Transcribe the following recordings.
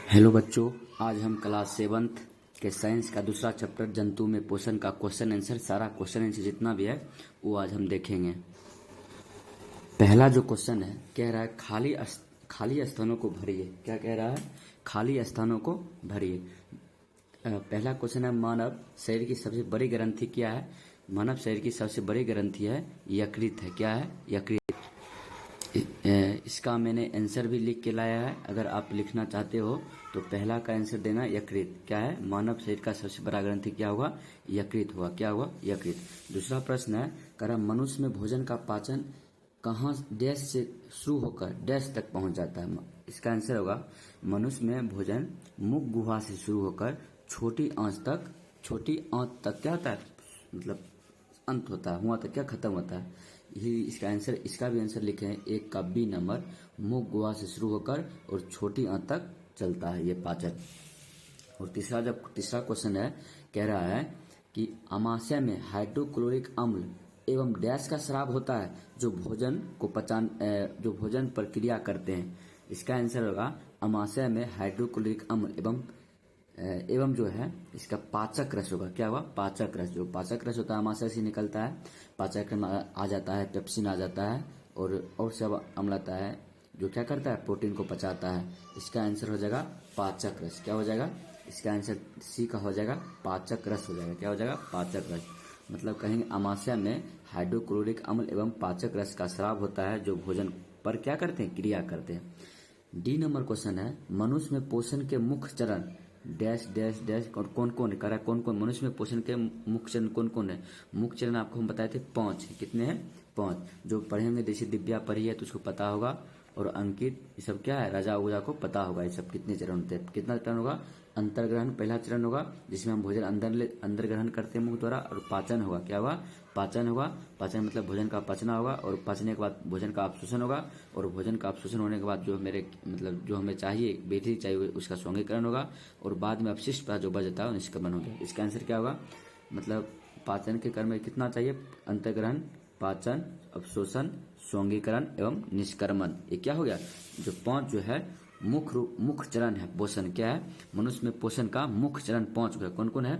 Hello बच्चों, आज हम क्लास 7th के साइंस का दूसरा चैप्टर जंतु में पोषण का क्वेश्चन आंसर, सारा क्वेश्चन आंसर जितना भी है वो आज हम देखेंगे। पहला जो क्वेश्चन है कह रहा है खाली स्थानों को भरिए। क्या कह रहा है? खाली स्थानों को भरिए। पहला क्वेश्चन है मानव शरीर की सबसे बड़ी ग्रंथि क्या है? मानव शरीर की सबसे बड़ी ग्रंथि है यकृत है। क्या है? यकृत। इसका मैंने आंसर भी लिख के लाया है, अगर आप लिखना चाहते हो तो पहला का आंसर देना यकृत। क्या है? मानव शरीर का सबसे बड़ा ग्रंथि क्या होगा? यकृत होगा। क्या होगा? यकृत। दूसरा प्रश्न है करा मनुष्य में भोजन का पाचन कहाँ डैश से शुरू होकर डैश तक पहुंच जाता है? इसका आंसर होगा मनुष्य में भोजन मुख गुहा से शुरू होकर छोटी आंत तक क्या होता है, मतलब अंत होता है, हुआ तक क्या खत्म होता है। यही इसका आंसर। इसका भी आंसर लिखे हैं, एक का बी नंबर, मुख गुहा से शुरू होकर और छोटी आंत तक चलता है ये पाचन। और तीसरा क्वेश्चन है कह रहा है कि अमाशय में हाइड्रोक्लोरिक अम्ल एवं डैश का स्राव होता है जो भोजन प्रक्रिया करते हैं। इसका आंसर होगा अमाशय में हाइड्रोक्लोरिक अम्ल एवं जो है इसका पाचक रस होगा। क्या होगा? पाचक रस। जो पाचक रस होता है अमाशय से निकलता है, पाचक रस आ जाता है, पेप्सिन आ जाता है और सब अम्ल आता है जो क्या करता है, प्रोटीन को पचाता है। इसका आंसर हो जाएगा पाचक रस। क्या हो जाएगा? इसका आंसर सी का हो जाएगा, पाचक रस हो जाएगा। क्या हो जाएगा? पाचक रस। मतलब कहेंगे अमाशय में हाइड्रोक्लोरिक अम्ल एवं पाचक रस का स्राव होता है जो भोजन पर क्या करते हैं, क्रिया करते हैं। डी नंबर क्वेश्चन है मनुष्य में पोषण के मुख्य चरण डैश डैश डैश कौन कौन है? कौन कौन मनुष्य में पोषण के मुख्य चरण कौन कौन है? मुख्य चरण आपको हम बताए थे 5। कितने हैं? 5। जो पढ़ेंगे, जैसे दिव्या पढ़ी है तो उसको पता होगा, और अंकित ये सब क्या है, राजा उजा को पता होगा ये सब कितने चरण होते हैं। कितना चरण होगा? अंतर्ग्रहण पहला चरण होगा जिसमें हम भोजन अंदर ग्रहण करते हैं मुख द्वारा, और पाचन होगा। क्या होगा? पाचन होगा। पाचन मतलब भोजन का पचना होगा, और पचने के बाद भोजन का अवशोषण होगा, और भोजन का अवशोषण होने के बाद जो जो हमें चाहिए, बेटी चाहिए, उसका स्वर्गीकरण होगा, और बाद में अपशिष्ट जो बच जाता है निष्क्रमण हो गया। इसका आंसर क्या होगा? मतलब पाचन के क्रम में कितना चाहिए? अंतर्ग्रहण, पाचन, अवशोषण, स्वर्गीकरण एवं निष्क्रमण। ये क्या हो गया? जो 5 जो है मुख्य चरण है पोषण। क्या है? मनुष्य में पोषण का मुख्य चरण 5 हो गया। कौन कौन है?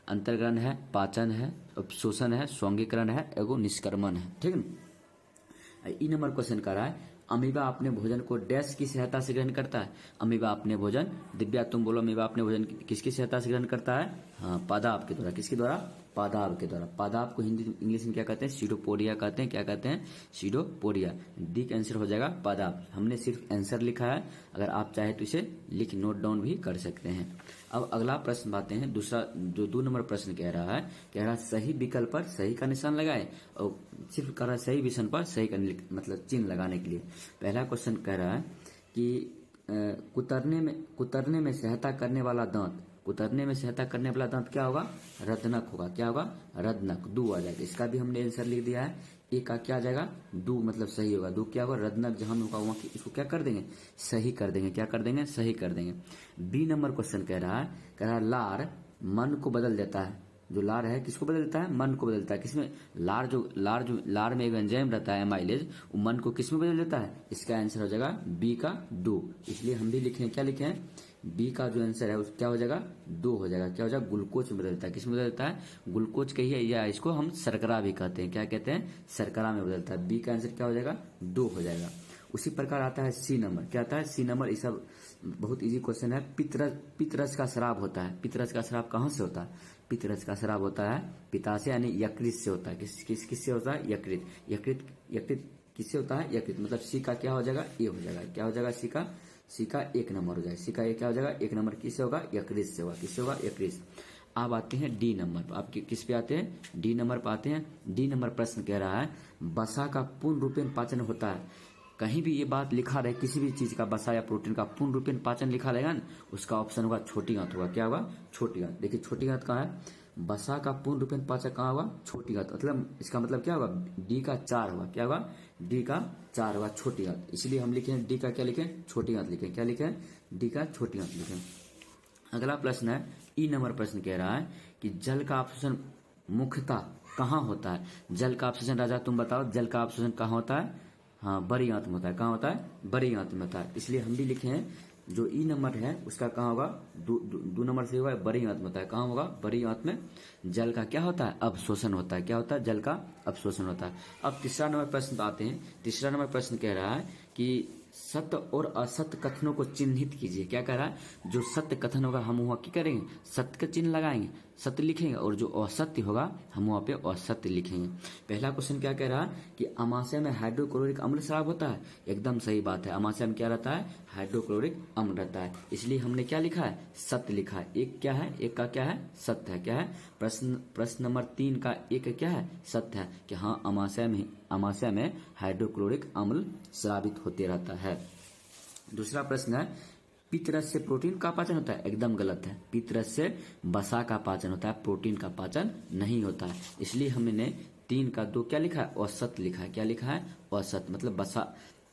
अंतर्ग्रहण है, पाचन है, अवशोषण है, स्वर्गीकरण है एवं निष्क्रमण है। ठीक है ना? ई नंबर क्वेश्चन कर रहा है अमीबा अपने भोजन को डैश की सहायता से ग्रहण करता है। अमीबा अपने भोजन, दिव्या तुम बोलो, अमीबा अपने भोजन किसकी सहायता से ग्रहण करता है? हाँ, पादाप के द्वारा। किसके द्वारा? पादाप के द्वारा। पादाप को हिंदी इंग्लिश में क्या कहते हैं? सीडोपोडिया कहते हैं। क्या कहते हैं? सीडोपोडिया। डी का आंसर हो जाएगा पादाप। हमने सिर्फ आंसर लिखा है, अगर आप चाहे तो इसे नोट डाउन भी कर सकते हैं। अब अगला प्रश्न बातें हैं, दूसरा जो 2 नंबर प्रश्न कह रहा है सही विकल्प पर सही का निशान लगाए, और सिर्फ कह रहा है सही विषय पर सही का मतलब चिन्ह लगाने के लिए। पहला क्वेश्चन कह रहा है कि कुतरने में सहायता करने वाला दांत, कुतरने में सहायता करने वाला दांत क्या होगा? रत्नक होगा। क्या होगा? रत्नक। दू आ जाएगा। इसका भी हमने आंसर लिख दिया है। ए का क्या आ जाएगा? दू मतलब सही होगा। दू क्या होगा? रत्नक। जहां होगा वहां इसको क्या कर देंगे? सही कर देंगे। क्या कर देंगे? सही कर देंगे। बी नंबर क्वेश्चन कह रहा है लार मन को बदल देता है। जो लार है किसको बदल देता है? मन को बदलता है। किसमें? लार में एक एंजाइम रहता है एमाइलेज, वो मन को किसमें बदल देता है? इसका आंसर हो जाएगा बी का 2। इसलिए हम भी लिखे हैं, क्या लिखे हैं? बी का जो आंसर है क्या हो जाएगा? 2 हो जाएगा। क्या हो जाएगा? ग्लूकोज में बदलता है। किसमें बदलता है? ग्लूकोज कहिए या इसको हम शर्करा भी कहते हैं। क्या कहते हैं? शर्करा में बदलता है। बी का आंसर क्या हो जाएगा? 2 हो जाएगा। उसी प्रकार आता है सी नंबर। क्या आता है? C number. ये सब बहुत इजी क्वेश्चन है। पित्तरस का स्राव होता है। पित्तरस का स्राव कहाँ से होता है? पित्तरस का स्राव होता है पिता से, यानी यकृत से होता है। किससे होता है? यकृत। यकृत किससे होता है? यकृत। मतलब सी का क्या हो जाएगा? ए हो जाएगा। क्या हो जाएगा? सी का 1 नंबर हो जाएगा। सी का ए क्या हो जाएगा? 1 नंबर किससे होगा? यकृत से होगा। किससे होगा? यकृत। अब आते हैं डी नंबर। आप किस पे आते हैं? डी नंबर पे आते हैं। डी नंबर प्रश्न कह रहा है वसा का पूर्ण रूपेण पाचन होता है। कहीं भी ये बात लिखा रहे, किसी भी चीज का वसा या प्रोटीन का पूर्ण रूपेण पाचन लिखा रहेगा ना, उसका ऑप्शन होगा छोटी आंत होगा। क्या होगा? छोटी आंत। देखिए छोटी आंत कहाँ है? वसा का पूर्ण रूपेण पाचन कहाँ होगा? छोटी आंत। मतलब इसका मतलब क्या होगा? डी का 4 होगा। क्या होगा? डी का 4 होगा, छोटी आंत। इसलिए हम लिखे डी का क्या लिखे? छोटी आंत लिखे। क्या लिखे? डी का छोटी आंत लिखे। अगला प्रश्न है ई नंबर प्रश्न कह रहा है कि जल का अवशोषण मुख्यतः कहाँ होता है? जल का अवशोषण राजा तुम बताओ, जल का अवशोषण कहाँ होता है? हाँ, बड़ी आंत में होता है। कहाँ होता है? बड़ी आंत में होता है। इसलिए हम भी लिखे हैं जो ई नंबर है उसका कहाँ होगा, दो नंबर से होगा बड़ी आंत में होता है। कहाँ होगा, बड़ी आंत में जल का क्या होता है, अवशोषण होता है। क्या होता है, जल का अवशोषण होता है। अब तीसरा नंबर प्रश्न आते हैं। तीसरा नंबर प्रश्न कह रहा है कि सत्य और असत्य कथनों को चिन्हित कीजिए। क्या कह रहा है, जो सत्य कथन होगा हम वहाँ क्या करेंगे, सत्य का चिन्ह लगाएंगे, सत्य लिखेंगे, और जो असत्य होगा हम वहाँ पे असत्य लिखेंगे। पहला क्वेश्चन क्या कह रहा है कि अमाशय में हाइड्रोक्लोरिक अम्ल स्राव होता है। एकदम सही बात है, अमाशय में क्या रहता है, हाइड्रोक्लोरिक अम्ल रहता है, इसलिए हमने क्या लिखा है, सत्य लिखा है। एक क्या है, एक का क्या है, सत्य है। क्या है, प्रश्न नंबर 3 का एक क्या है, सत्य है कि हाँ अमाशय में हाइड्रोक्लोरिक अम्ल स्रावित होते रहता है। दूसरा प्रश्न है, पित्तरस से प्रोटीन का पाचन होता है। एकदम गलत है, पित्तरस से वसा का पाचन होता है, प्रोटीन का पाचन नहीं होता है। इसलिए हमने 3 का 2 क्या लिखा है, औसत लिखा है। क्या लिखा है, औसत, मतलब वसा,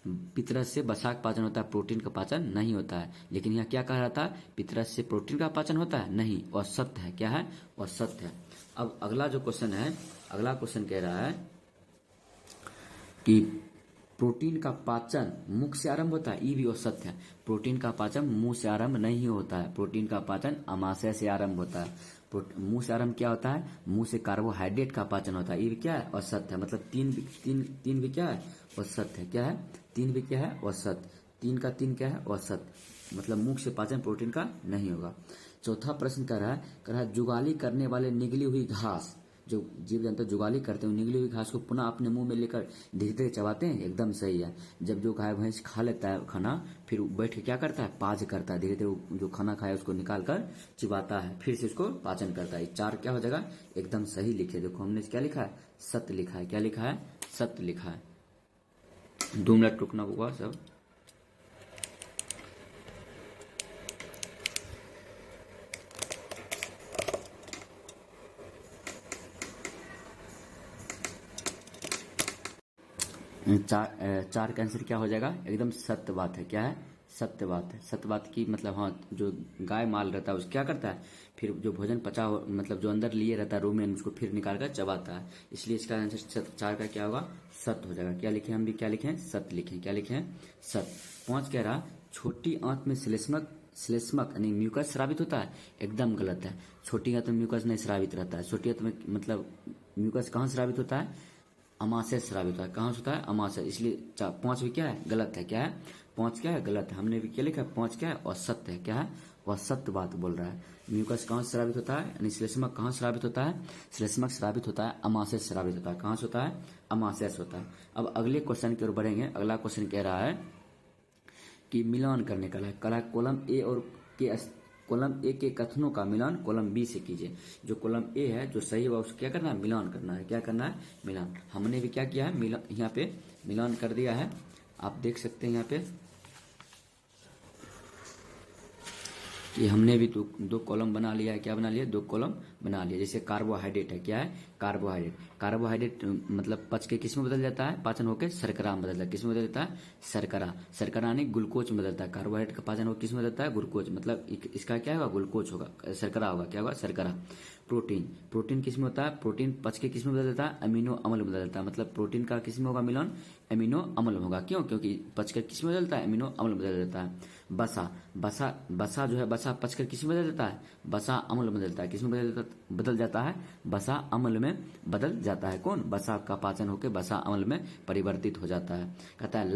पित्तरस से वसा का पाचन होता है, प्रोटीन का पाचन नहीं होता है। लेकिन यहाँ क्या कह रहा था, पित्तरस से प्रोटीन का पाचन होता है, नहीं, औसत है। क्या है, औसत है। अब अगला जो क्वेश्चन है, अगला क्वेश्चन कह रहा है कि प्रोटीन का पाचन मुख से आरंभ होता है। ये भी औसत है, प्रोटीन का पाचन मुंह से आरंभ नहीं होता है, प्रोटीन का पाचन अमाशय से आरंभ होता है। मुंह से आरंभ क्या होता है, मुंह से कार्बोहाइड्रेट का पाचन होता है। ये भी क्या है, औसत है। मतलब तीन भी क्या है, औसत है। क्या है, 3 भी क्या है, औसत। 3 का 3 क्या है, औसत, मतलब मुख से पाचन प्रोटीन का नहीं होगा। चौथा प्रश्न कह रहा है जुगाली करने वाले निगली हुई घास, जो जीव जंतु जुगाली करते हैं निगली हुई घास को पुनः अपने मुंह में लेकर धीरे धीरे चबाते हैं। एकदम सही है। जब जो गाय भैंस खा लेता है खाना, फिर बैठ के क्या करता है, पाज करता है, धीरे धीरे जो खाना खाया उसको निकाल कर चिबाता है, फिर से उसको पाचन करता है। 4 क्या हो जाएगा, एकदम सही लिखे। देखो हमने क्या लिखा है, सत्य लिखा है। क्या लिखा है, सत्य लिखा है। 2 मिनट रुकना होगा सब। चार का आंसर क्या हो जाएगा, एकदम सत्य बात है। क्या है, सत्य बात है। सत्य बात की मतलब हाँ, जो गाय माल रहता है उसको क्या करता है, फिर जो भोजन पचा हो, मतलब जो अंदर लिए रहता है रूमेन, उसको फिर निकाल कर चबाता है। इसलिए इसका आंसर 4 का क्या होगा, सत्य हो जाएगा। क्या लिखे, हम भी क्या लिखे, सत्य लिखे। क्या लिखे, सत्य। 5 कह रहा, छोटी आंत में श्लेष्मक यानी म्यूकस स्रावित होता है। एकदम गलत है, छोटी आंत में म्यूकस नहीं स्रावित रहता है। छोटी आंत में मतलब म्यूकस कहाँ स्रावित होता है, अमाशय स्रावित होता है। कहाँ से होता है, अमाशय। इसलिए 5 भी क्या है, गलत है। क्या है, 5 क्या है, गलत है। हमने भी क्या लिखा है, 5 क्या है, असत्य है। क्या है, वह सत्य बात बोल रहा है। म्यूकस कहाँ से स्रावित होता है, यानी श्लेष्मक कहाँ स्रावित होता है, श्लेष्मक स्रावित होता है अमाशय से स्रावित होता है। कहाँ से होता है, अमाशय से होता है। अब अगले क्वेश्चन की ओर बढ़ेंगे। अगला क्वेश्चन कह रहा है कि मिलान करने का कला, कॉलम ए और कॉलम ए के कथनों का मिलान कॉलम बी से कीजिए। जो कॉलम ए है जो सही होगा उसको क्या करना है, मिलान करना है। क्या करना है, मिलान। हमने भी क्या किया है, मिलान, यहाँ पे मिलान कर दिया है। आप देख सकते हैं यहाँ पे कि हमने भी दो कॉलम बना लिया है। क्या बना लिया, 2 कॉलम बना लिया। जैसे कार्बोहाइड्रेट है। क्या है, कार्बोहाइड्रेट मतलब पच के किस में बदल जाता है, पाचन होकर शर्करा में बदल जाता है। किस में बदल जाता है, शर्करा यानी ग्लूकोज में बदलता है। कार्बोहाइड्रेट का पाचन होकर किस में बदलता है, ग्लूकोज, मतलब इसका क्या होगा, ग्लूकोज होगा, शर्करा होगा। क्या होगा, शर्करा। प्रोटीन किस में होता है, प्रोटीन पच के किस में बदल जाता है, अमीनो अम्ल में बदलता है। मतलब प्रोटीन का किस में होगा मिलन, अमीनो अम्ल में होगा। क्यों, क्योंकि पचकर किस में बदलता है, अमीनो अम्ल में बदल जाता है। बसा जो है, बसा पचकर किस में बदल जाता है, बसा अम्ल में बदलता है। किस में बदल जाता है, बसा अम्ल में बदल जाता है। कौन, बसा का पाचन होकर बसा अम्ल में परिवर्तित हो जाता है। कहता है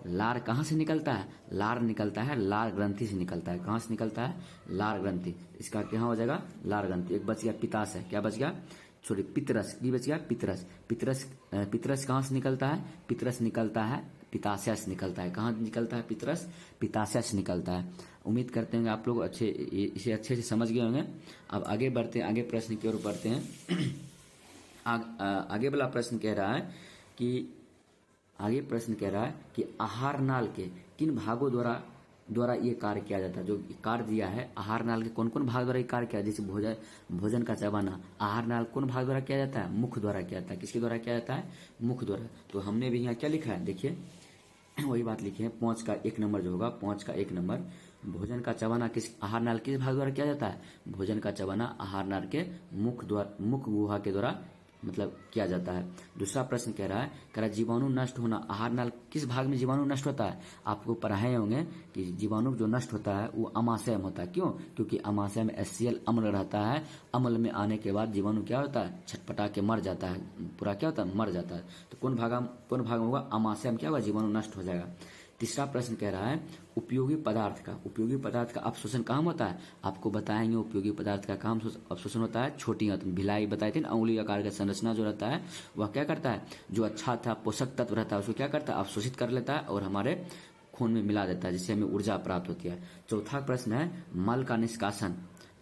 लार कहाँ से निकलता है, लार निकलता है लार ग्रंथि से निकलता है। कहाँ से निकलता है, लार ग्रंथि। इसका क्या हो जाएगा, लार ग्रंथि। एक बच गया पिताशय। क्या बच गया, सॉरी पितरस, ये बच गया पितरस कहाँ से निकलता है, पितरस निकलता है पिताशय से निकलता है। कहाँ निकलता है, पिताशय से निकलता है। उम्मीद करते हैं आप लोग इसे अच्छे से समझ गए होंगे। अब आगे बढ़ते हैं, आगे प्रश्न की ओर बढ़ते हैं। आगे वाला प्रश्न कह रहा है कि आहार नाल के किन भागों द्वारा ये कार्य किया जाता है। जो कार्य दिया है आहार नाल के कौन कौन भाग द्वारा ये कार्य किया, जैसे भोजन का चबाना, आहार नाल कौन भाग द्वारा किया जाता है, मुख द्वारा किया जाता है। किसके द्वारा किया जाता है, मुख द्वारा। तो हमने भी यहाँ क्या लिखा है, देखिए वही बात लिखी है। 5 का 1 नंबर जो होगा, 5 का 1 नंबर, भोजन का चबाना किस आहार नाल किस भाग द्वारा किया जाता है, भोजन का चबाना आहार नाल के मुख गुहा के द्वारा मतलब किया जाता है। दूसरा प्रश्न कह रहा है जीवाणु नष्ट होना आहार नाल किस भाग में जीवाणु नष्ट होता है? आपको पढ़ाए होंगे कि जीवाणु जो नष्ट होता है वो अमाशय में होता है। क्यों? क्योंकि अमाशय में HCl अम्ल रहता है। अम्ल में आने के बाद जीवाणु क्या होता है? छटपटा के मर जाता है, पूरा क्या होता है? मर जाता है। तो कौन भाग में होगा? अमाशय में क्या होगा? जीवाणु नष्ट हो जाएगा। तीसरा प्रश्न कह रहा है उपयोगी पदार्थ का अवशोषण कहाँ होता है? आपको बताएंगे उपयोगी पदार्थ का काम अवशोषण होता है छोटी आंत में। भिलाई बताई थी ना, अंगुली आकार का संरचना जो रहता है वह क्या करता है? जो अच्छा था पोषक तत्व रहता है उसको क्या करता है? अवशोषित कर लेता है और हमारे खून में मिला देता है, जिससे हमें ऊर्जा प्राप्त होती है। चौथा प्रश्न है मल का निष्कासन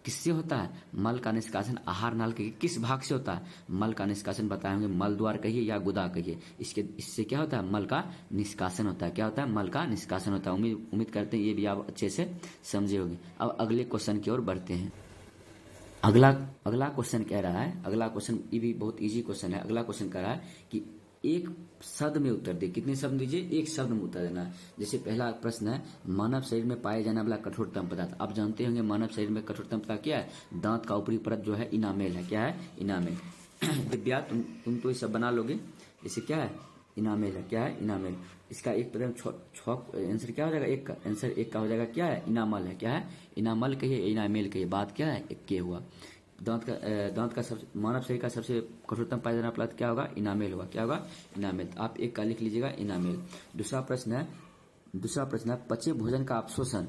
किससे होता है? मल का निष्कासन आहार नाल के किस भाग से होता है? मल का निष्कासन बताएंगे, मल द्वार कहिए या गुदा कहिए, इससे क्या होता है? मल का निष्कासन होता है। क्या होता है? मल का निष्कासन होता है। उम्मीद करते हैं ये भी आप अच्छे से समझे होंगे। अब अगले क्वेश्चन की ओर बढ़ते हैं। अगला क्वेश्चन कह रहा है, अगला क्वेश्चन ये भी बहुत इजी क्वेश्चन है। अगला क्वेश्चन कह रहा है कि एक शब्द में उत्तर दे। कितने शब्द दीजिए? एक शब्द में उत्तर देना है। जैसे पहला प्रश्न है मानव शरीर में पाए जाने वाला कठोरतम पदार्थ। आप जानते होंगे मानव शरीर में कठोरतम पदार्थ क्या है? दांत का ऊपरी परत जो है इनामेल है। क्या है? इनामेल। विद्या तुम तो ये सब बना लोगे। इसे क्या है? इनामेल है। क्या है? इनामेल। इसका एक आंसर क्या हो जाएगा? एक का आंसर एक का हो जाएगा क्या है? इनामल है। क्या है? इनामल कहिए, इनामेल कहिए, बात क्या है? एक के हुआ। दांत का मानव शरीर का सबसे कठोरतम पाया जाने वाला पदार्थ क्या होगा? इनामेल होगा। क्या होगा? इनामेल। आप एक का लिख लीजिएगा, इनामेल। दूसरा प्रश्न है पचे भोजन का अवशोषण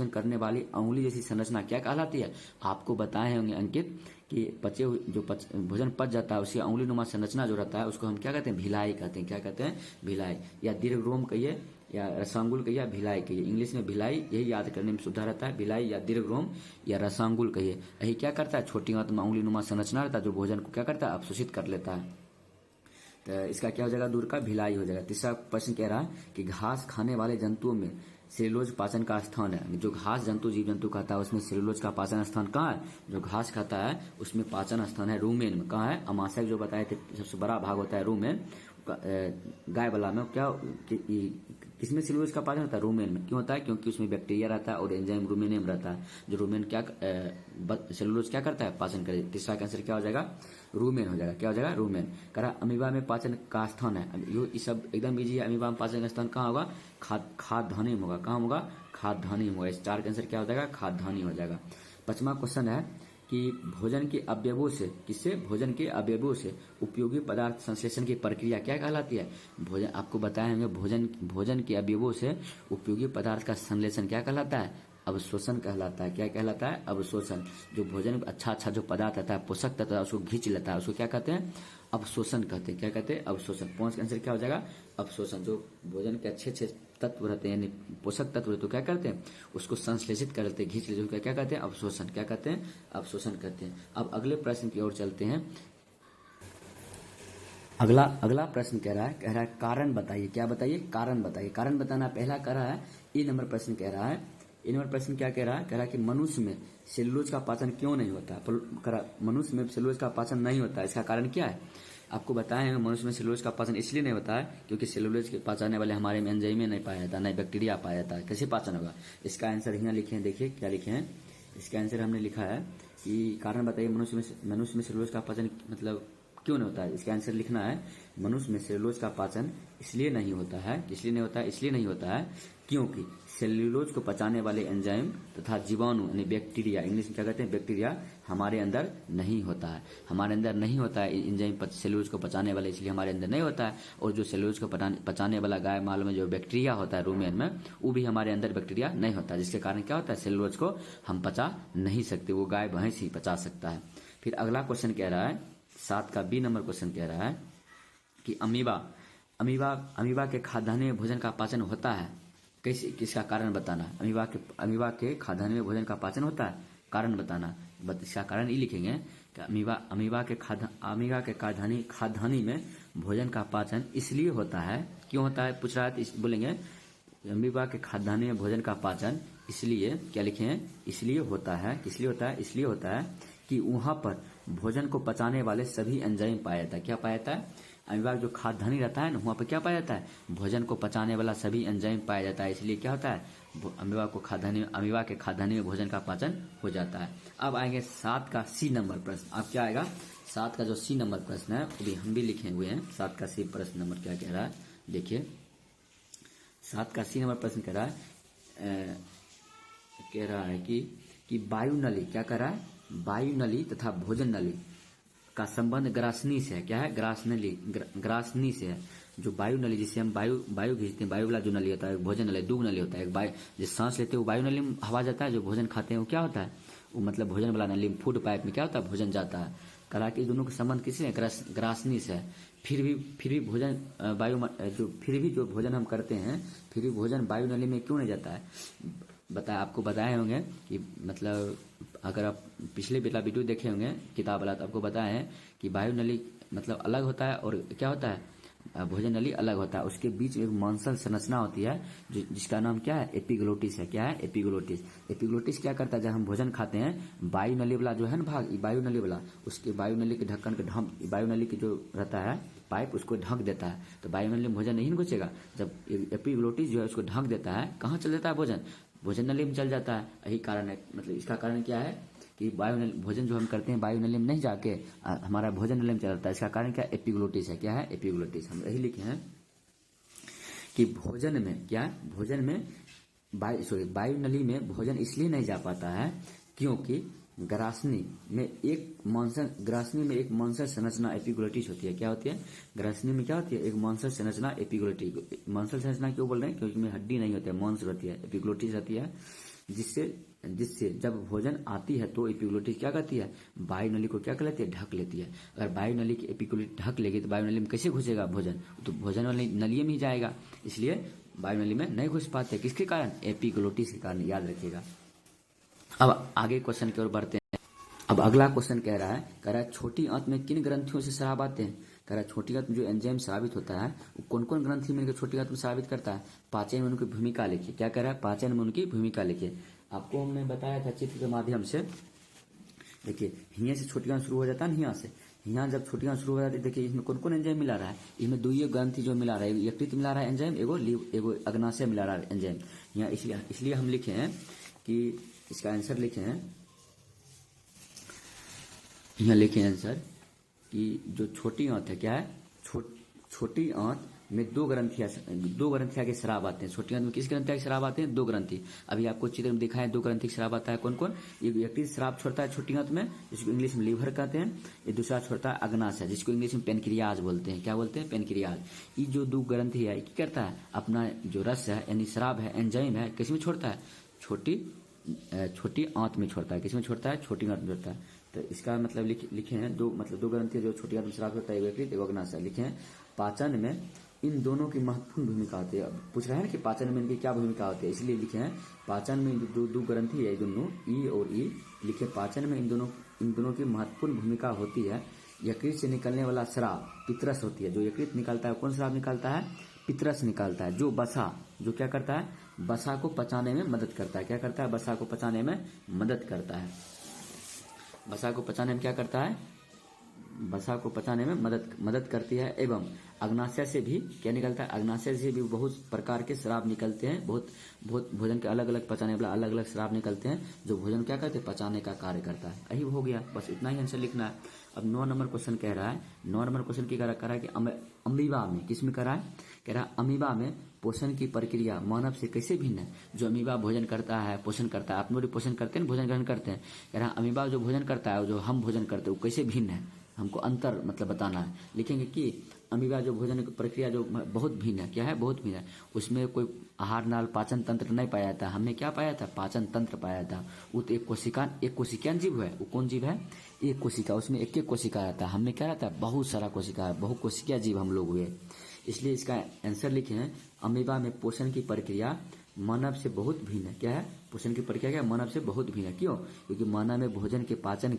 करने वाली अंगुली जैसी संरचना क्या कहलाती है? आपको बताए होंगे अंकित कि भोजन पच जाता है उसकी अंगुली नुमा संरचना जो रहता है उसको हम क्या कहते हैं? भिलाई कहते हैं। क्या कहते हैं? भिलाई। या दीर्घरोम कहिए या रसांगुल कहिए, भिलाई कहिए। इंग्लिश में भिलाई, यही याद करने में सुविधा रहता है। भिलाई या दीर्घरोम या रसांगुल कहिए। यही क्या करता है? छोटी आंत में अंगुली नुमा संरचना रहता है जो भोजन को क्या करता है? अवशोषित कर लेता है। तो इसका क्या हो जाएगा? दूर का भिलाई हो जाएगा। तीसरा प्रश्न कह रहा है कि घास खाने वाले जंतुओं में सेलुलोज पाचन का स्थान है। जो घास जीव जंतु खाता है उसमें सेलुलोज का पाचन स्थान कहाँ है? जो घास खाता है उसमें पाचन स्थान है रूमेन में। कहाँ है? अमाशय जो बताए थे सबसे बड़ा भाग होता है रूमेन। गाय वाला में क्या किसमें सेलुलोज का पाचन होता है? रूमेन में। क्यों होता है? क्योंकि उसमें बैक्टीरिया रहता है और एंजाइम रूमेन में रहता है। जो रूमेन क्या सेलुलोज क्या करता है? पाचन करे। तीसरा का आंसर क्या हो जाएगा? रूमेन हो जाएगा। क्या हो जाएगा? रूमेन। कह रहा अमीबा में पाचन का स्थान है। ये सब एकदम इजी है। अमीबा में पाचन का स्थान कहाँ होगा? खाद्यान्नी में होगा। कहाँ होगा? खाद्यान्नी में होगा। इस चार का आंसर क्या हो जाएगा? खाद्यान्नी हो जाएगा। पांचवा क्वेश्चन है कि भोजन के अवयवों से उपयोगी पदार्थ संश्लेषण की प्रक्रिया क्या कहलाती है? भोजन आपको बताए होंगे भोजन के अवयवों से उपयोगी पदार्थ का संश्लेषण क्या कहलाता है? अवशोषण कहलाता है। क्या कहलाता है? अवशोषण। जो भोजन में अच्छा जो पदार्थ रहता है पोषक तत्व उसको खींच लेता है उसको क्या कहते हैं? अवशोषण कहते हैं। क्या कहते हैं? अवशोषण। पांच का आंसर क्या हो जाएगा? अवशोषण। जो भोजन के अच्छे तत्व रहते हैं यानी पोषक तत्व तो क्या करते हैं? उसको संश्लेषित कर लेते हैं, खींच लेते हैं। क्या कहते हैं? अवशोषण। क्या कहते हैं? अवशोषण कहते हैं। अब अगले प्रश्न की ओर चलते हैं। अगला प्रश्न कह रहा है कारण बताइए। क्या बताइए? कारण बताइए। कारण बताना पहला कह रहा है। ई नंबर प्रश्न कह रहा है। ई नंबर प्रश्न क्या कह रहा है? कह रहा है कि मनुष्य में सेलुलोज का पाचन क्यों नहीं होता? मनुष्य में सेलुलोज का पाचन नहीं होता, इसका कारण क्या है? आपको बताए हैं मनुष्य में सेलुलोज का पाचन इसलिए नहीं होता है क्योंकि सेलुलोज के पचाने वाले हमारे में एंजाइम नहीं पाया जाता, नहीं बैक्टीरिया पाया जाता है। कैसे पाचन होगा? इसका आंसर यहाँ लिखे हैं। देखिए क्या लिखे हैं। इसका आंसर हमने लिखा है कि कारण बताइए मनुष्य में सेलुलोज का पाचन मतलब क्यों नहीं होता है? इसका आंसर लिखना है मनुष्य में सेलुलोज का पाचन इसलिए नहीं होता है। इसलिए नहीं होता है क्योंकि सेल्यूलोज को पचाने वाले एंजाइम तथा जीवाणु यानी बैक्टीरिया, इंग्लिश में क्या कहते हैं? बैक्टीरिया, हमारे अंदर नहीं होता है। हमारे अंदर नहीं होता है एंजाइम सेल्यूलोज को पचाने वाले, इसलिए हमारे अंदर नहीं होता है। और जो सेल्यूलोज को पचाने वाला गाय माल में जो बैक्टीरिया होता है रूमेन में, वो भी हमारे अंदर बैक्टीरिया नहीं होता, जिसके कारण क्या होता है? सेल्यूलोज को हम पचा नहीं सकते, वो गाय भैंस ही पचा सकता है। फिर अगला क्वेश्चन कह रहा है 7 का बी नंबर क्वेश्चन कह रहा है कि अमीबा के खाद्यान्न में भोजन का पाचन होता है कैसे? किसका कारण बताना। अमीबा के खाद्यान्न में भोजन का पाचन होता है, कारण बताना। इसका कारण ये लिखेंगे कि अमीबा के खाद्यान्न में भोजन का पाचन इसलिए होता है। क्यों होता है पूछ रहा है तो बोलेंगे अमीबा के खाद्यान्न में भोजन का पाचन इसलिए, क्या लिखें? इसलिए होता है। इसलिए होता है कि वहां पर भोजन को पचाने वाले सभी एंजाइम पाया जाता है। क्या पाया जाता है? अमीबा जो खाद्यान्न रहता है ना वहाँ पर क्या पाया जाता है? भोजन को पचाने वाला सभी एंजाइम पाया जाता है, इसलिए क्या होता है? अमीबा के खाद्यान्य में भोजन का पाचन हो जाता है। अब आएंगे 7 का सी नंबर प्रश्न। अब क्या आएगा, 7 का जो सी नंबर प्रश्न है वो भी हम भी लिखे हुए हैं। 7 का सी प्रश्न नंबर क्या कह रहा है, देखिए 7 का सी नंबर प्रश्न कह रहा है कि वायु नली, क्या कह रहा है, वायु नली तथा भोजन नली का संबंध ग्रासनी से है। क्या है, ग्रासनी से है। जो वायु नली जिससे हम वायु खींचते हैं, वायु वाला जो नली होता है, भोजन नली, दूग नली होता है। एक वायु जिस सांस लेते हैं वो वायु नली में हवा जाता है, जो भोजन खाते हैं वो क्या होता है, वो मतलब भोजन वाला नली, फूड पाइप में क्या होता है, भोजन जाता है। करा कि दोनों का संबंध किसी ने, ग्रासनी से है। फिर भी भोजन फिर भी जो भोजन हम करते हैं, फिर भी भोजन वायु नली में क्यों नहीं जाता है। आपको बताए होंगे कि मतलब अगर आप पिछले बेला वीडियो देखे होंगे किताब वाला, तो आपको बताया है कि वायु नली मतलब अलग होता है और क्या होता है, भोजन नली अलग होता है। उसके बीच में एक मॉन्सल संरचना होती है जिसका नाम क्या है, एपिग्लोटिस है। क्या है, एपिग्लोटिस। एपिग्लोटिस क्या करता है, जब हम भोजन खाते हैं, वायु नली वाला जो है ना भाग, वायु नली वाला, उसके वायु नली के ढक्कन के वायु नली की जो रहता है पाइप, उसको ढक देता है। तो वायु नली में भोजन नहीं घुसेगा। जब एपिग्लोटिस जो है उसको ढक देता है, कहाँ चल जाता है भोजन नली में चल जाता है। यही कारण है, मतलब इसका कारण क्या है कि भोजन जो हम करते हैं वायु नली में नहीं जाके हमारा भोजन नली में चल जाता है। इसका कारण क्या, एपिग्लोटिस है। क्या है, एपिग्लोटिस। हम यही लिखे हैं कि भोजन में क्या है, भोजन में वायु नली में भोजन इसलिए नहीं जा पाता है क्योंकि ग्रासनी में एक मॉन्सल संरचना एपिग्लोटिस होती है। क्या होती है, ग्रासनी में क्या होती है, एक मॉन्सल संरचना एपिग्लोटिस। मॉन्सल संरचना क्यों बोल रहे हैं, क्योंकि इसमें हड्डी नहीं होती है, मॉन्स रहती है, एपिग्लोटिस रहती है। जिससे जब भोजन आती है तो एपिग्लोटिस क्या करती है, वायु नली को क्या कर लेती है, ढक लेती है। अगर वायु नली की एपिग्लोटिस ढक लेगी तो वायु नली में कैसे घुसेगा भोजन, तो भोजन वाली नली में ही जाएगा। इसलिए वायु नली में नहीं घुस पाते, किसके कारण, एपिग्लोटिस के कारण, याद रखिएगा। अब आगे क्वेश्चन की ओर बढ़ते हैं। अब अगला क्वेश्चन कह रहा है छोटी आंत में किन ग्रंथियों से स्राव आते हैं। कह रहा है छोटी आंत में जो एंजाइम स्रावित होता है वो कौन कौन ग्रंथि मिलकर छोटी आंत में स्रावित करता है। पाचन में उनकी भूमिका लिखिए। क्या कह रहा है, पाचन में उनकी भूमिका लिखिए। आपको हमने बताया था चित्र के माध्यम से। देखिए हिया से छोटी आंत शुरू हो जाता है, हिया से, हिया जब छोटी आंत शुरू हो जाती है, देखिए इसमें कौन कौन एंजाइम मिला रहा है, इसमें दो ग्रंथि जो मिला रहा है, यकृत मिला रहा है एंजाइम, एगो अग्नाशय मिला रहा है एंजाइम। यहाँ इसलिए हम लिखे हैं कि इसका आंसर लिखे हैं, यहाँ लिखे आंसर कि जो छोटी आंत है, क्या है, छोटी आंत में दो ग्रंथियां के स्राव आते हैं। छोटी आंत में किस ग्रंथि के स्राव आते हैं, दो ग्रंथि। अभी आपको चित्र में दिखाया है दो ग्रंथि के स्राव आता है, कौन कौन, एक व्यक्ति स्राव छोड़ता है छोटी आंत में, जिसको इंग्लिश में लीवर कहते हैं। ये दूसरा छोड़ता है अग्नाशय, जिसको इंग्लिश में पेनक्रियाज बोलते हैं। क्या बोलते हैं, पेनक्रियाज। ये जो दो ग्रंथि है क्या करता है, अपना जो रस है यानी स्राव है, एंजाइम है, किसमें छोड़ता है, छोटी आंत में छोड़ता है। किसमें छोड़ता है, छोटी आंत में छोड़ता है। तो इसका मतलब लिखे हैं दो ग्रंथि जो छोटी आंत में स्राव होता है, यकृत एवं अग्नाशय। लिखे हैं पाचन में इन दोनों की महत्वपूर्ण भूमिका होती है। पूछ रहे हैं ना कि पाचन में इनकी क्या भूमिका होती है, इसलिए लिखे हैं पाचन में दो ग्रंथि है दोनों, ई और ई। लिखे पाचन में इन दोनों की महत्वपूर्ण भूमिका होती है। यकृत से निकलने वाला स्राव पित्रस होती है। जो यकृत निकालता है कौन स्राव निकालता है, पित्रस निकालता है। जो क्या करता है, वसा को पचाने में मदद करता है। क्या करता है, वसा को पचाने में मदद करता है। वसा को पचाने में क्या करता है, वसा को पचाने में मदद करती है। एवं अग्नाशय से भी क्या निकलता है, अग्नाशय से भी बहुत प्रकार के स्राव निकलते हैं। बहुत भोजन के अलग अलग पचाने वाला अलग अलग स्राव निकलते हैं, जो भोजन क्या करते हैं, पचाने का कार्य करता है। यही हो गया, बस इतना ही आंसर लिखना है। अब 9 नंबर क्वेश्चन कह रहा है, 9 नंबर क्वेश्चन की कह रहा है कि अमीबा में, किसमें कह रहा है, कह रहा है अमीबा में पोषण की प्रक्रिया मानव से कैसे भिन्न है। जो अमीबा भोजन करता है, पोषण करता है, आप लोग पोषण करते हैं, भोजन ग्रहण करते हैं। कह रहा है अमीबा जो भोजन करता है, जो हम भोजन करते हैं, वो कैसे भिन्न है, हमको अंतर मतलब बताना है। लिखेंगे कि अमीबा जो भोजन की प्रक्रिया जो बहुत भिन्न है। क्या है, बहुत भिन्न है। उसमें कोई आहार नाल पाचन तंत्र नहीं पाया था, हमने क्या पाया था, पाचन तंत्र पाया था। वो तो एक कोशिकान जीव है। वो कौन जीव है, एक कोशिका, उसमें एक कोशिका रहता है। हमने क्या रहता है, बहुत सारा कोशिका है, बहुकोशिकीय जीव हम लोग हुए। इसलिए इसका आंसर लिखे हैं अमीबा में पोषण की प्रक्रिया मानव से बहुत भिन्न है। क्या है, पोषण की प्रक्रिया क्या मानव से बहुत भिन्न है। क्यों? क्योंकि मानव में भोजन के पाचन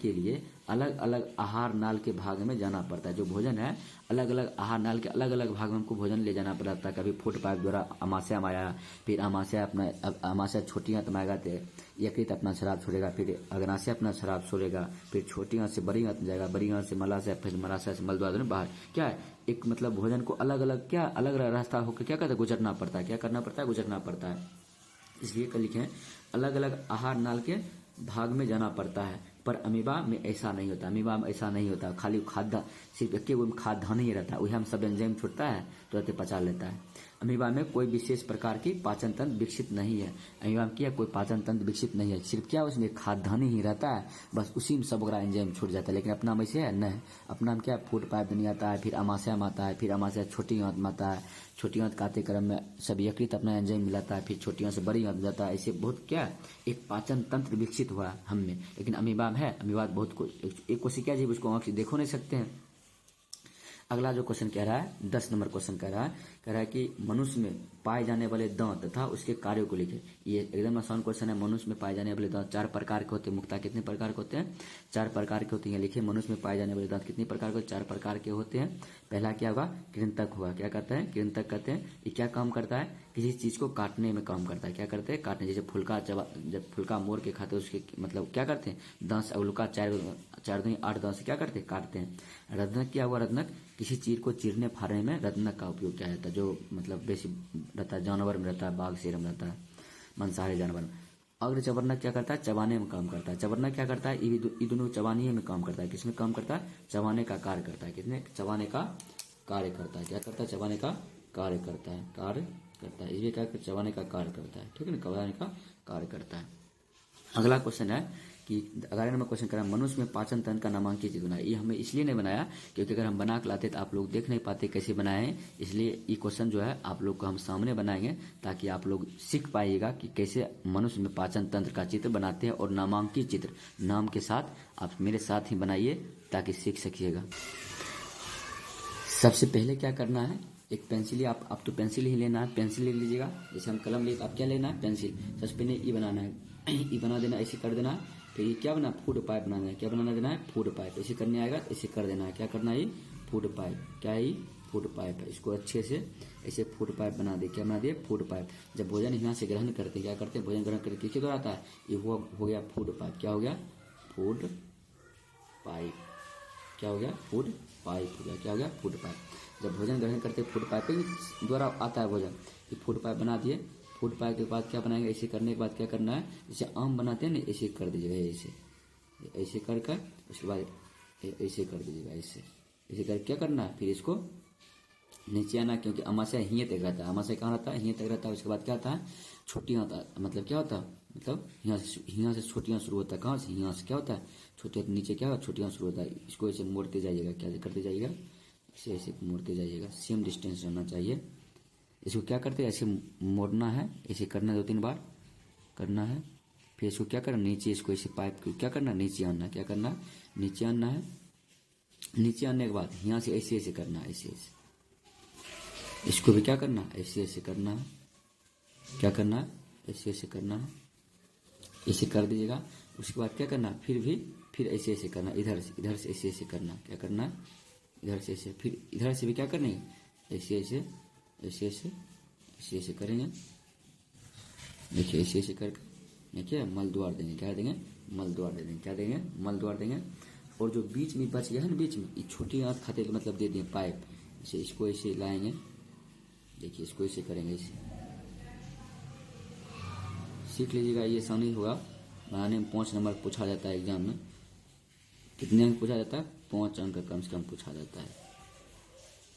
के लिए अलग अलग आहार नाल के भाग में जाना पड़ता है। जो भोजन है अलग अलग आहार नाल के अलग अलग भाग में हमको भोजन ले जाना पड़ता है। कभी फूड पाइप द्वारा आमाशय में आया, फिर आमाशय छोटी आंत में आएगा तो यकृत अपना शराब छोड़ेगा, फिर अग्नाशय अपना शराब छोड़ेगा, फिर छोटी आंत से बड़ी आंत में जाएगा, बड़ी आंत से मलाशय, फिर मलाशय से मलद्वार बाहर। क्या है? एक मतलब भोजन को अलग अलग रास्ता होकर क्या कहते हैं गुजरना पड़ता है। क्या करना पड़ता है? गुजरना पड़ता है। इसलिए कल लिखे हैं अलग अलग आहार नाल के भाग में जाना पड़ता है। पर अमीबा में ऐसा नहीं होता। अमीबा में ऐसा नहीं होता। खाली खाद्य सिर्फ एक खाद्यान्न ही रहता है, वही हम सब एंजाइम छूटता है तुरंत पचा लेता है। अमीबा में कोई विशेष प्रकार की पाचन तंत्र विकसित नहीं है। अमीबा में क्या कोई पाचन तंत्र विकसित नहीं है, सिर्फ क्या उसमें खाद्यान्न ही रहता है, बस उसी में सब एंजाइम छूट जाता है। लेकिन अपना में से है नहीं। अपना में क्या फूड पाइप नहीं आता है, फिर आमाशय में आता है, फिर आमाशय छोटी आंत में आता है, छोटी आंत काते क्रम में सब यकृत अपना एंजाइम मिलाता है, फिर छोटी आंत से बड़ी आंत जाता है। ऐसे बहुत क्या एक पाचन तंत्र विकसित हुआ हम में। लेकिन अमीबा में है, अमीबा बहुत एक कोशिका जीव, उसको आंख से देखो नहीं सकते हैं। अगला जो क्वेश्चन कह रहा है 10 नंबर क्वेश्चन कह रहा है कि मनुष्य में पाए जाने वाले दांत तथा उसके कार्यों को लिखे। ये एकदम आसान क्वेश्चन है। मनुष्य में पाए जाने वाले दांत 4 प्रकार के होते हैं। मुख्यतः कितने प्रकार के होते हैं? 4 प्रकार के होते हैं। लिखिए मनुष्य में पाए जाने वाले दांत कितने प्रकार के? 4 प्रकार के होते हैं। पहला क्या होगा? कृंतक होगा। क्या कहते हैं? कृंतक कहते हैं। ये क्या काम करता है? किसी चीज को काटने में काम करता है। क्या करते हैं? काटने। जैसे जब फुलका मोड़ के खाते हैं उसके मतलब क्या करते हैं? दांत अवलुका 4 दूनी 8 दांत से क्या करते हैं? काटते हैं। रत्नक क्या हुआ? रत्नक किसी चीज को चीरने फाड़ने में रत्नक का उपयोग किया जाता है। जो मतलब बेसी रहता है जानवर में रहता है, बाघ शेर में रहता है, मांसाहारी जानवर में। अग्र चवर्णक क्या करता है? चबाने में काम करता है। चवर्णक क्या करता है? ये दोनों चबाने में काम करता है। किसमें काम करता है? चबाने का कार्य करता है। कितने? चबाने का कार्य करता है। क्या करता है? चबाने का कार्य करता है। इसलिए क्या चबाने का कार्य करता है। ठीक है ना? चबाने का कार्य करता है। अगला क्वेश्चन है कि 11 नंबर क्वेश्चन करा मनुष्य में पाचन तंत्र का नामांकित चित्र बनाया। ये हमें इसलिए नहीं बनाया क्योंकि अगर हम बना के लाते तो आप लोग देख नहीं पाते कैसे बनाए हैं। इसलिए ये क्वेश्चन जो है आप लोग को हम सामने बनाएंगे ताकि आप लोग सीख पाइएगा कि कैसे मनुष्य में पाचन तंत्र का चित्र बनाते हैं। और नामांकित चित्र नाम के साथ आप मेरे साथ ही बनाइए ताकि सीख सकिएगा। सबसे पहले क्या करना है? एक पेंसिल, आप तो पेंसिल ही लेना है, पेंसिल ले लीजिएगा। जैसे हम कलम लिए, आप क्या लेना है? पेंसिल। सबसे पहले ये बनाना है, ये बना देना, ऐसे कर देना है। फिर ये क्या बना? फूड पाइप बनाना है। क्या बनाना देना है? Food pipe. ऐसे करने आएगा तो ऐसे कर देना है। क्या करना है? Food pipe. क्या है? फूड पाइप है। इसको अच्छे से ऐसे फूड पाइप बना दे। क्या बना दिए? Food pipe. जब भोजन यहाँ से ग्रहण करते क्या करते हैं? भोजन ग्रहण करके किसके द्वारा आता है? ये हो गया फूड पाइप। क्या हो गया? Food pipe. क्या हो गया? फूड पाइप हो गया। क्या हो गया? Food pipe. जब भोजन ग्रहण करते फूड पाइप के द्वारा आता है भोजन। ये फूड पाइप बना दिए। फूड पाइप के बाद क्या बनाएंगे? ऐसे करने के बाद क्या करना है? जैसे आम बनाते हैं ना, ऐसे कर दीजिएगा। ऐसे कर कर उसके बाद ऐसे कर दीजिएगा। ऐसे कर क्या करना है? फिर इसको नीचे आना, क्योंकि अमाशय हिये तक रहता है। अमाशय कहाँ रहता है? हिये तक रहता है। उसके बाद क्या आता है? छोटियाँ होता है। मतलब क्या होता है? मतलब यहाँ से छोटियाँ शुरू होता है। कहाँ से? यहाँ से क्या होता है? छोटे नीचे क्या होता है? छोटियाँ शुरू होता है। इसको ऐसे मोड़ते जाइएगा। क्या करते जाइएगा? ऐसे मोड़ते जाइएगा। सेम डिस्टेंस रहना चाहिए। इसको क्या करते हैं? ऐसे मोड़ना है। ऐसे करना 2-3 बार करना है। फिर इसको क्या करना? नीचे इसको ऐसे पाइप को क्या करना? नीचे आना है। क्या करना? नीचे आना है। नीचे आने के बाद यहाँ से ऐसे करना है। ऐसे इसको भी क्या करना? ऐसे करना है। क्या करना है? ऐसे करना है। ऐसे कर दीजिएगा। उसके बाद क्या करना? फिर ऐसे करना। इधर से ऐसे करना। क्या करना है? इधर से ऐसे। फिर इधर से भी क्या करेंगे? ऐसे करेंगे। देखिए ऐसे करके देखिए मल द्वार देंगे। क्या देंगे? मल द्वार दे देंगे। क्या देंगे? मल द्वार देंगे। और जो बीच में बच गया है ना, बीच में ये छोटी आंत खाते मतलब दे दें पाइप। इसको ऐसे लाएंगे। देखिए इसको ऐसे करेंगे। ऐसे सीख लीजिएगा। ये आसानी होगा बनाने में। 5 नंबर पूछा जाता है एग्जाम में। कितने अंक पूछा जाता है? 5 अंक कम से कम पूछा जाता है।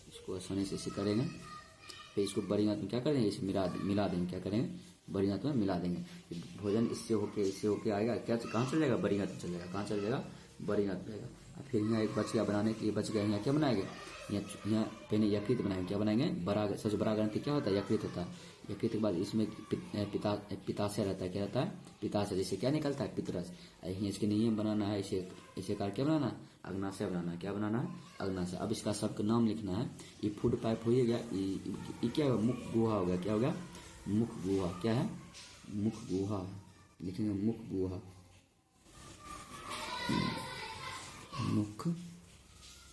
इसको आसानी से ऐसे करेंगे। फिर इसको बड़ी आंत में क्या करेंगे? इसे मिला देंगे। क्या करेंगे? बड़ी आंत में मिला देंगे। भोजन इससे होके आएगा। क्या कहाँ चल जाएगा? बड़ी आंत में चल जाएगा। कहाँ चल जाएगा? बड़ी आंत में जाएगा। फिर यहाँ एक बच गया बनाने के लिए। बच गया यहाँ क्या बनाएंगे? यहाँ पहले यकृत बनाएंगे। क्या बनाएंगे? सबसे बड़ा ग्रंथि क्या होता है? यकृत होता है। यकृत के बाद इसमें पिताशय रहता है। क्या रहता है? पिताशय। जैसे क्या निकलता है? पितरस। इसके नियम बनाना है। ऐसे कार क्या बनाना? अग्नाशय बनाना। क्या बनाना है? अग्नाशय। अब इसका सबका नाम लिखना है। ये फूड पाइप हो गया। ये क्या होगा? मुख गुहा हो गया। क्या हो गया? मुख गुहा, क्या है? मुख गुहा, लिखेंगे मुख गुहा, मुख,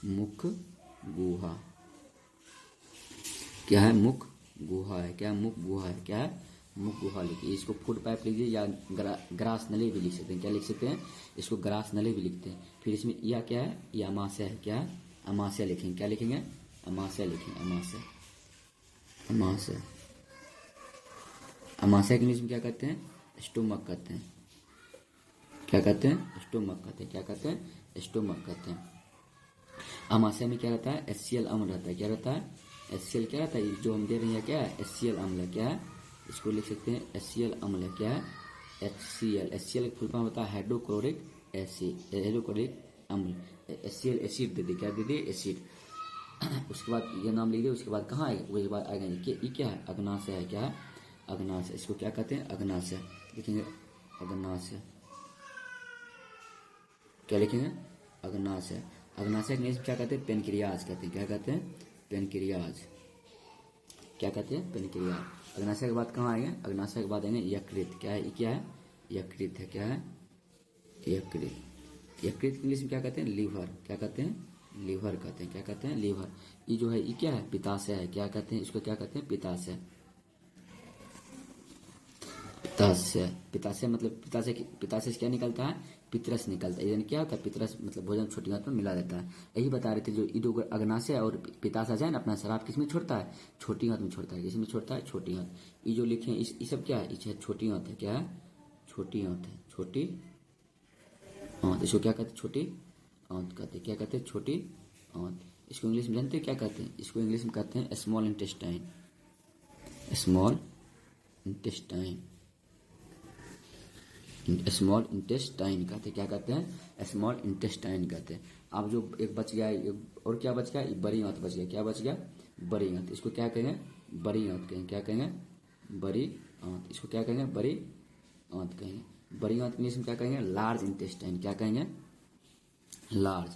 मुख गुहा, क्या है? मुख गुहा है, क्या? मुख गुहा है, क्या है? मुख गुहा लिखिए। इसको फूड पाइप लीजिए या ग्रास नली भी लिख सकते हैं। क्या लिख सकते हैं? इसको ग्रास नली भी लिखते हैं। फिर इसमें या क्या है? ये अमाशय है, क्या है? अमाशय लिखेंगे। क्या लिखेंगे? अमाशय लिखेंगे, अमाशय, अमाशय। अमाशय के इंग्लिश में क्या कहते हैं? स्टोमक कहते हैं। क्या कहते हैं? स्टोमक कहते हैं। क्या कहते हैं? स्टोमक कहते हैं। अमाशय में क्या रहता है? HCl अम्ल रहता है। क्या रहता है? HCl क्या रहता है? जो हम दे रहे हैं क्या है? HCl अम्ल है, क्या है? इसको लिख सकते हैं HCl अम्ल है, क्या है? HCl, HCl फुल फॉर्म होता है हाइड्रोक्लोरिक एसिड, हाइड्रोक्लोरिक अम्ल। HCl एसिड दे दिए, क्या दे दिए? एसिड। उसके बाद ये नाम लिख दिए, उसके बाद कहाँ आएगा? उसके बाद आएगा ये क्या है? अग्नाशय है, क्या है? अग्नाशय। इसको क्या कहते हैं? अग्नाशय लिखेंगे, अग्नाशय। क्या लिखेंगे? अग्नाशय। अग्नाशय के इंग्लिश क्या कहते हैं? पेनक्रियाज कहते हैं। क्या कहते हैं? पेनक्रियाज। क्या कहते हैं? पेनक्रियाज। अग्नाशय के बाद कहाँ आएंगे? अग्नाशय के बाद आएंगे यकृत। क्या है? ये क्या है? यकृत है, क्या है? यकृत। यकृत के इंग्लिश में क्या कहते हैं? लीवर। क्या कहते हैं? लीवर कहते हैं। क्या कहते हैं? लीवर। ये जो है ये क्या है? पित्ताशय है। क्या कहते हैं? इसको क्या कहते हैं? पित्ताशय। पित्ताशय, पित्ताशय मतलब पित्ताशय से क्या निकलता है? पितरस निकलता है। यानी क्या होता है? पितरस मतलब भोजन छोटी आंत में मिला रहता है। यही बता रहे थे, जो ईदो अग्नाशय और पित्ताशय है ना, अपना शराब किस में छोड़ता है? छोटी आंत में छोड़ता है। किसमें छोड़ता है? छोटी आंत। ये जो लिखे हैं ये सब क्या है? ये छोटी आंत है। क्या है? छोटी आंत है, छोटी आंत। इसको क्या कहते हैं? छोटी आंत कहते हैं। क्या कहते हैं? छोटी आंत। इसको इंग्लिश में जानते हैं क्या कहते हैं? इसको इंग्लिश में कहते हैं small intestine, small intestine, small intestine कहते हैं। क्या कहते हैं? स्मॉल इंटेस्टाइन कहते हैं। अब जो एक बच गया है, और क्या बच गया? बड़ी आंत बच गया। क्या बच गया? बड़ी आंत। इसको क्या कहेंगे? बड़ी आंत कहेंगे। क्या कहेंगे? बड़ी आंत। इसको क्या कहेंगे? बड़ी आंत कहेंगे। बड़ी आंत इंग्लिश में क्या कहेंगे? Large intestine. क्या कहेंगे? Large,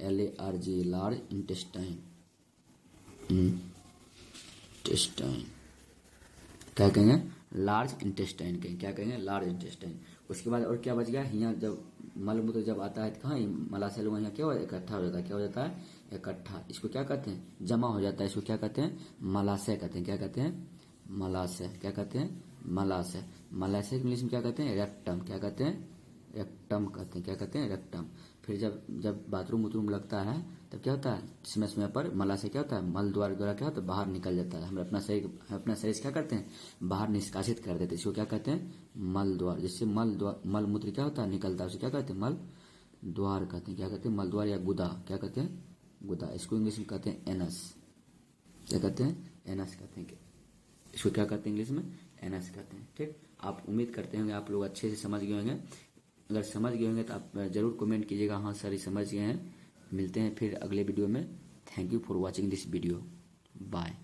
LARG, large intestine, intestine. क्या कहेंगे? लार्ज इंटेस्टाइन कहेंगे। क्या कहेंगे? Large intestine. उसके बाद और क्या बच गया? यहाँ जब मलमूत्र जब आता है तो कहाँ मलाशय लोग यहाँ क्या हो? इकट्ठा हो जाता है। क्या हो जाता है? इकट्ठा। इसको क्या कहते हैं? जमा हो जाता है। इसको क्या कहते हैं? मलाशय कहते हैं। क्या कहते हैं? मलाशय। क्या कहते हैं? मलाशय। मलाशय इंग्लिश में क्या कहते हैं? रेक्टम। क्या कहते हैं? रेक्टम कहते हैं। क्या कहते हैं? रेक्टम। फिर जब बाथरूम उथरूम लगता है तब क्या होता है? समय समय पर मलाशय क्या होता है? मल द्वार द्वारा क्या होता है? बाहर निकल जाता है। हम अपना शरीर क्या करते हैं? बाहर निष्कासित कर देते हैं। इसको क्या कहते हैं? मल द्वार। जिससे मल मूत्र क्या होता है? निकलता है। उसे क्या कहते हैं? मल द्वार कहते हैं। क्या कहते हैं? मल द्वार या गुदा। क्या कहते हैं? गुदा। इसको इंग्लिश में कहते हैं एनस। क्या कहते हैं? एनस कहते हैं। इसको क्या कहते हैं? इंग्लिश में एनस कहते हैं। ठीक, आप उम्मीद करते होंगे आप लोग अच्छे से समझ गए होंगे। अगर समझ गए होंगे तो आप जरूर कमेंट कीजिएगा, हाँ सर समझ गए हैं। मिलते हैं फिर अगले वीडियो में। Thank you for watching this video. Bye.